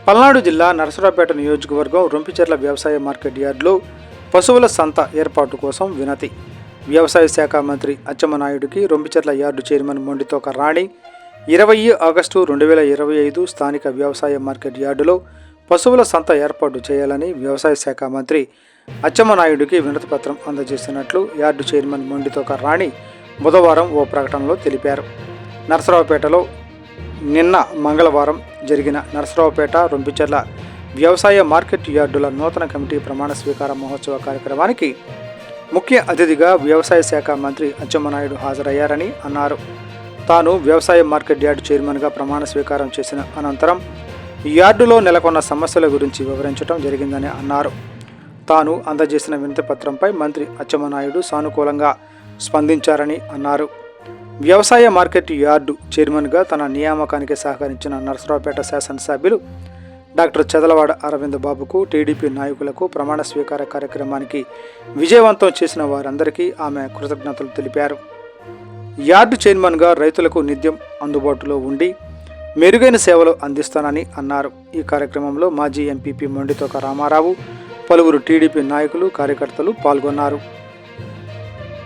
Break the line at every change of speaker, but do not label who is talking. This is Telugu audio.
పల్నాడు జిల్లా నరసరావుపేట నియోజకవర్గం రొంపిచెర్ల వ్యవసాయ మార్కెట్ యార్డులో పశువుల సంత ఏర్పాటు కోసం వినతి. వ్యవసాయ శాఖ మంత్రి అచ్చెన్నాయుడికి రొంపిచెర్ల యార్డు చైర్మన్ మొండితోక రాణి 20 ఆగస్టు 2025 స్థానిక వ్యవసాయ మార్కెట్ యార్డులో పశువుల సంత ఏర్పాటు చేయాలని వ్యవసాయ శాఖ మంత్రి అచ్చెన్నాయుడికి వినతి పత్రం అందజేసినట్లు యార్డు చైర్మన్ మొండితోక రాణి బుధవారం ఓ ప్రకటనలో తెలిపారు. నరసరావుపేటలో నిన్న మంగళవారం జరిగిన నరసరావుపేట రొంపిచెర్ల వ్యవసాయ మార్కెట్ యార్డుల నూతన కమిటీ ప్రమాణ స్వీకార మహోత్సవ కార్యక్రమానికి ముఖ్య అతిథిగా వ్యవసాయ శాఖ మంత్రి అచ్చెన్నాయుడు హాజరయ్యారని అన్నారు. తాను వ్యవసాయ మార్కెట్ యార్డు చైర్మన్గా ప్రమాణ స్వీకారం చేసిన అనంతరం యార్డులో నెలకొన్న సమస్యల గురించి వివరించడం జరిగిందని అన్నారు. తాను అందజేసిన వినతి పత్రంపై మంత్రి అచ్చెన్నాయుడు సానుకూలంగా స్పందించారని అన్నారు. వ్యవసాయ మార్కెట్ యార్డు చైర్మన్గా తన నియామకానికి సహకరించిన నరసరావుపేట శాసనసభ్యులు డాక్టర్ చదలవాడ అరవింద్ బాబుకు, టీడీపీ నాయకులకు ప్రమాణ స్వీకార కార్యక్రమానికి విజయవంతం చేసిన వారందరికీ ఆమె కృతజ్ఞతలు తెలిపారు. యార్డు చైర్మన్గా రైతులకు నిత్యం అందుబాటులో ఉండి మెరుగైన సేవలు అందిస్తానని అన్నారు. ఈ కార్యక్రమంలో మాజీ ఎంపీపీ మొండితోక రామారావు, పలువురు టీడీపీ నాయకులు, కార్యకర్తలు పాల్గొన్నారు.